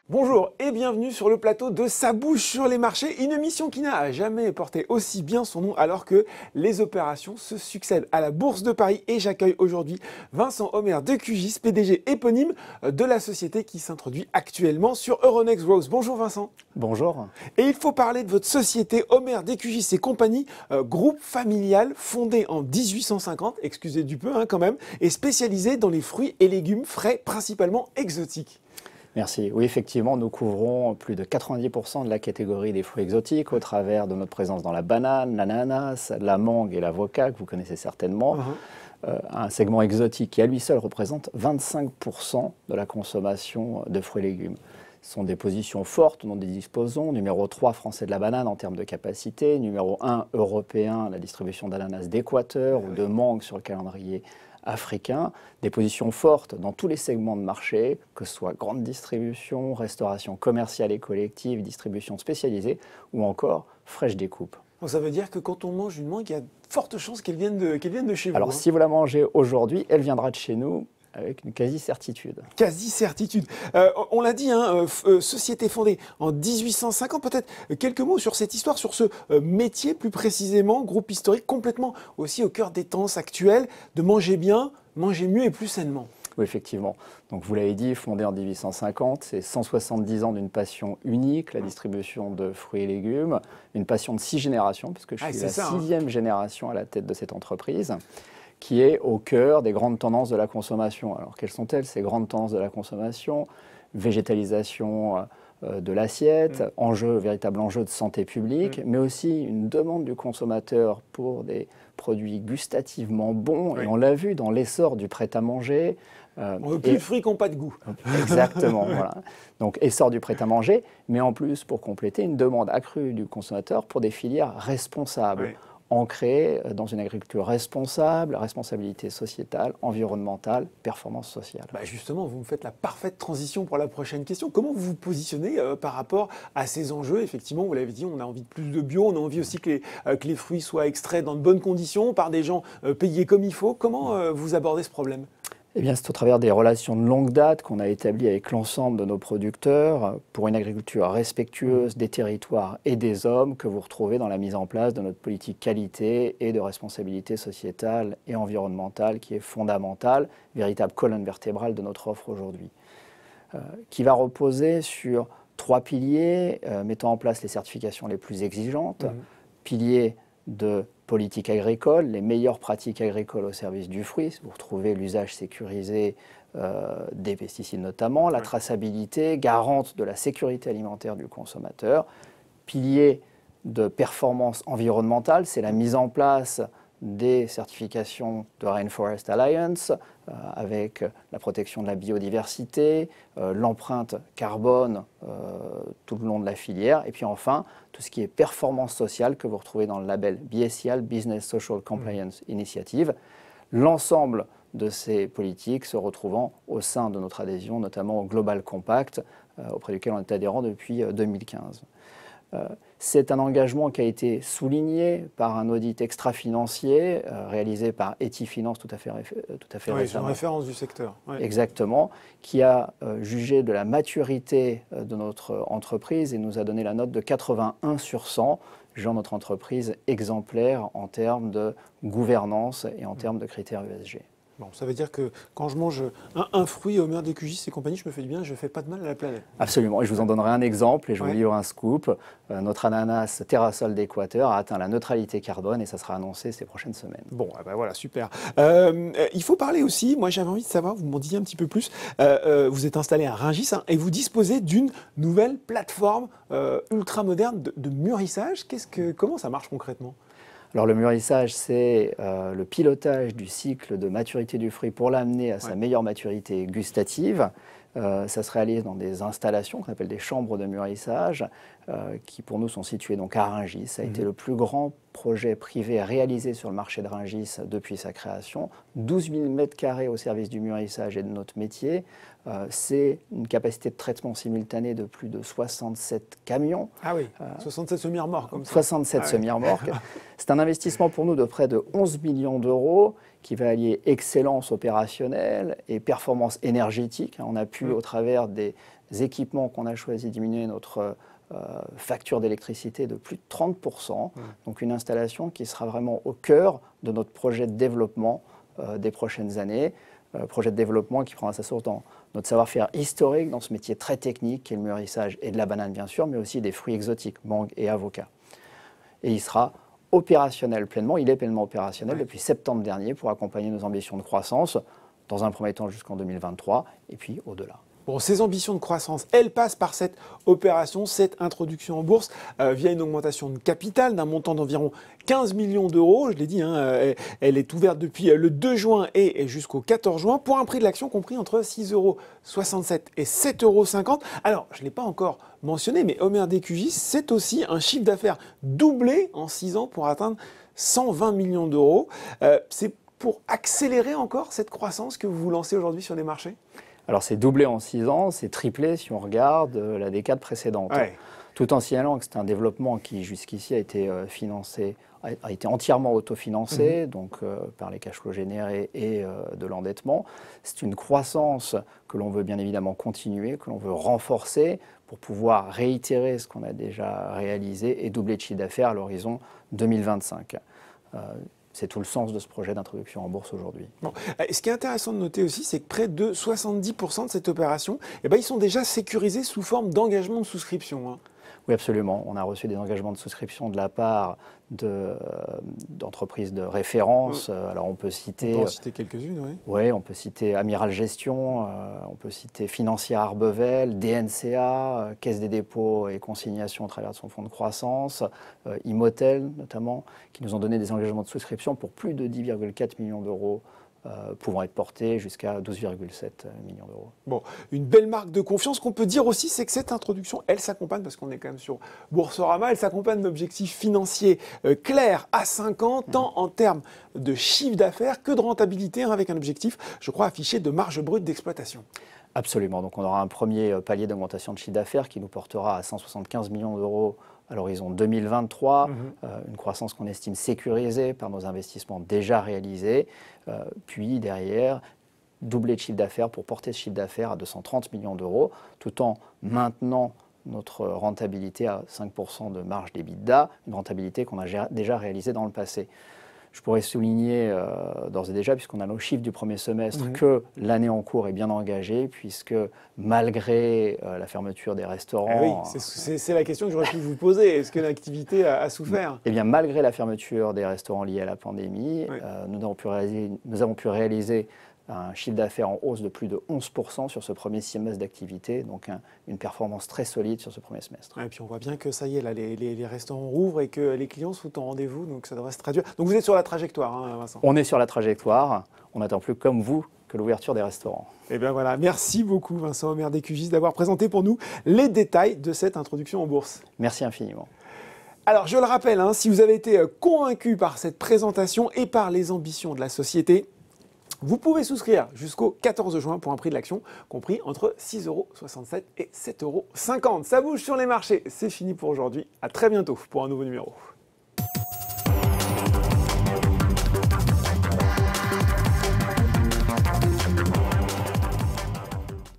Bonjour et bienvenue sur le plateau de Ça bouge sur les marchés, une émission qui n'a jamais porté aussi bien son nom alors que les opérations se succèdent à la Bourse de Paris et j'accueille aujourd'hui Vincent Homer de QGIS, PDG éponyme de la société qui s'introduit actuellement sur Euronext Growth. Bonjour Vincent. Bonjour. Et il faut parler de votre société Homer de QGIS et compagnie, groupe familial fondé en 1850, excusez du peu quand même, et spécialisé dans les fruits et légumes frais principalement exotiques. Merci. Oui, effectivement, nous couvrons plus de 90% de la catégorie des fruits exotiques au travers de notre présence dans la banane, l'ananas, la mangue et l'avocat, que vous connaissez certainement. Un segment exotique qui, à lui seul, représente 25% de la consommation de fruits et légumes. Ce sont des positions fortes dont nous disposons. Numéro 3, français de la banane en termes de capacité. Numéro 1, européen, la distribution d'ananas d'Équateur ou de mangue sur le calendrier africain, des positions fortes dans tous les segments de marché, que ce soit grande distribution, restauration commerciale et collective, distribution spécialisée ou encore fraîche découpe. Donc ça veut dire que quand on mange une mangue, il y a de fortes chances qu'elle vienne de chez vous. Alors si vous la mangez aujourd'hui, elle viendra de chez nous avec une quasi-certitude. Quasi-certitude. On l'a dit, société fondée en 1850. Peut-être quelques mots sur cette histoire, sur ce métier plus précisément, groupe historique complètement aussi au cœur des tendances actuelles, de manger bien, manger mieux et plus sainement. Oui, effectivement. Donc vous l'avez dit, fondé en 1850, c'est 170 ans d'une passion unique, la distribution de fruits et légumes, une passion de 6 générations, puisque je suis la 6e génération à la tête de cette entreprise, qui est au cœur des grandes tendances de la consommation. Alors, quelles sont-elles, ces grandes tendances de la consommation? Végétalisation de l'assiette, véritable enjeu de santé publique, mais aussi une demande du consommateur pour des produits gustativement bons. Et on l'a vu dans l'essor du prêt-à-manger. On veut plus de fruits qui n'ont pas de goût. Exactement, voilà. Donc, essor du prêt-à-manger, mais en plus, pour compléter, une demande accrue du consommateur pour des filières responsables. Ancré dans une agriculture responsable, responsabilité sociétale, environnementale, performance sociale. Justement, vous me faites la parfaite transition pour la prochaine question. Comment vous vous positionnez par rapport à ces enjeux? Effectivement, vous l'avez dit, on a envie de plus de bio, on a envie aussi que les fruits soient extraits dans de bonnes conditions, par des gens payés comme il faut. Comment vous abordez ce problème? Eh bien, c'est au travers des relations de longue date qu'on a établies avec l'ensemble de nos producteurs pour une agriculture respectueuse des territoires et des hommes que vous retrouvez dans la mise en place de notre politique qualité et de responsabilité sociétale et environnementale qui est fondamentale, véritable colonne vertébrale de notre offre aujourd'hui, qui va reposer sur 3 piliers, mettant en place les certifications les plus exigeantes, piliers de politique agricole, les meilleures pratiques agricoles au service du fruit. Vous retrouvez l'usage sécurisé des pesticides notamment, la traçabilité garante de la sécurité alimentaire du consommateur. Pilier de performance environnementale, c'est la mise en place des certifications de Rainforest Alliance avec la protection de la biodiversité, l'empreinte carbone tout le long de la filière et puis enfin tout ce qui est performance sociale que vous retrouvez dans le label BSCL, Business Social Compliance Initiative. L'ensemble de ces politiques se retrouvant au sein de notre adhésion, notamment au Global Compact, auprès duquel on est adhérent depuis 2015. C'est un engagement qui a été souligné par un audit extra-financier réalisé par Etifinance tout à fait récemment. C'est une référence du secteur. Exactement, qui a jugé de la maturité de notre entreprise et nous a donné la note de 81 sur 100, jugeant notre entreprise exemplaire en termes de gouvernance et en termes de critères ESG. Bon, ça veut dire que quand je mange un fruit Homer de QGIS et compagnie, je me fais du bien, je ne fais pas de mal à la planète. Absolument, et je vous en donnerai un exemple et je vous livre un scoop. Notre ananas Terrasol d'Équateur a atteint la neutralité carbone et ça sera annoncé ces prochaines semaines. Bon, voilà, super. Il faut parler aussi, moi j'avais envie de savoir, vous m'en disiez un petit peu plus, vous êtes installé à Rungis et vous disposez d'une nouvelle plateforme ultra moderne de mûrissage. Comment ça marche concrètement ? Alors le mûrissage, c'est le pilotage du cycle de maturité du fruit pour l'amener à sa meilleure maturité gustative. Ça se réalise dans des installations qu'on appelle des chambres de mûrissage qui pour nous sont situées donc à Rungis. Ça a été le plus grand projets privés réalisés sur le marché de Rungis depuis sa création, 12 000 m² au service du mûrissage et de notre métier. C'est une capacité de traitement simultané de plus de 67 camions. Ah oui, 67 semi-remorques comme ça. 67 semi-remorques. C'est un investissement pour nous de près de 11 millions d'euros qui va allier excellence opérationnelle et performance énergétique. On a pu, au travers des équipements qu'on a choisi, diminuer notre facture d'électricité de plus de 30%. Donc une installation qui sera vraiment au cœur de notre projet de développement des prochaines années. Projet de développement qui prendra sa source dans notre savoir-faire historique, dans ce métier très technique qui est le mûrissage et de la banane bien sûr, mais aussi des fruits exotiques, mangue et avocat. Et il sera opérationnel pleinement, il est pleinement opérationnel depuis septembre dernier pour accompagner nos ambitions de croissance, dans un premier temps jusqu'en 2023 et puis au-delà. Bon, ces ambitions de croissance, elles passent par cette opération, cette introduction en bourse, via une augmentation de capital d'un montant d'environ 15 millions d'euros. Je l'ai dit, elle est ouverte depuis le 2 juin et jusqu'au 14 juin, pour un prix de l'action compris entre 6,67 € et 7,50 €. Alors, je ne l'ai pas encore mentionné, mais Omer DQJ, c'est aussi un chiffre d'affaires doublé en 6 ans pour atteindre 120 millions d'euros. C'est pour accélérer encore cette croissance que vous vous lancez aujourd'hui sur les marchés ? Alors c'est doublé en 6 ans, c'est triplé si on regarde la décade précédente. Tout en signalant que c'est un développement qui jusqu'ici a été financé, a été entièrement autofinancé, donc par les cash flows générés et de l'endettement. C'est une croissance que l'on veut bien évidemment continuer, que l'on veut renforcer pour pouvoir réitérer ce qu'on a déjà réalisé et doubler de chiffre d'affaires à l'horizon 2025. C'est tout le sens de ce projet d'introduction en bourse aujourd'hui. Bon. Ce qui est intéressant de noter aussi, c'est que près de 70% de cette opération, ils sont déjà sécurisés sous forme d'engagement de souscription. Oui, absolument. On a reçu des engagements de souscription de la part d'entreprises de référence. Alors on peut citer... On peut en citer quelques-unes, oui. Oui, on peut citer Amiral Gestion, on peut citer Financière Arbevel, DNCA, Caisse des dépôts et consignations au travers de son fonds de croissance, Imotel notamment, qui nous ont donné des engagements de souscription pour plus de 10,4 millions d'euros, pouvant être portés jusqu'à 12,7 millions d'euros. Bon, une belle marque de confiance. Ce qu'on peut dire aussi, c'est que cette introduction, elle s'accompagne, parce qu'on est quand même sur Boursorama, elle s'accompagne d'objectifs financiers clairs à 5 ans, tant en termes de chiffre d'affaires que de rentabilité, avec un objectif, je crois, affiché de marge brute d'exploitation. Absolument. Donc on aura un premier palier d'augmentation de chiffre d'affaires qui nous portera à 175 millions d'euros à l'horizon 2023, une croissance qu'on estime sécurisée par nos investissements déjà réalisés, puis derrière, doubler de chiffre d'affaires pour porter ce chiffre d'affaires à 230 millions d'euros, tout en maintenant notre rentabilité à 5% de marge d'EBITDA, une rentabilité qu'on a déjà réalisée dans le passé. Je pourrais souligner d'ores et déjà, puisqu'on a nos chiffres du premier semestre, que l'année en cours est bien engagée, puisque malgré la fermeture des restaurants... Oui, c'est la question que j'aurais pu vous poser. Est-ce que l'activité a souffert ? Eh bien, malgré la fermeture des restaurants liés à la pandémie, nous avons pu réaliser un chiffre d'affaires en hausse de plus de 11% sur ce premier semestre d'activité, donc une performance très solide sur ce premier semestre. Et puis on voit bien que ça y est, là, les restaurants rouvrent et que les clients sont en rendez-vous, donc ça devrait se traduire. Donc vous êtes sur la trajectoire, Vincent. On est sur la trajectoire, on n'attend plus comme vous que l'ouverture des restaurants. Et bien voilà, merci beaucoup Vincent Omer DQJ d'avoir présenté pour nous les détails de cette introduction en bourse. Merci infiniment. Alors je le rappelle, si vous avez été convaincu par cette présentation et par les ambitions de la société, vous pouvez souscrire jusqu'au 14 juin pour un prix de l'action compris entre 6,67 € et 7,50 €. Ça bouge sur les marchés. C'est fini pour aujourd'hui. À très bientôt pour un nouveau numéro.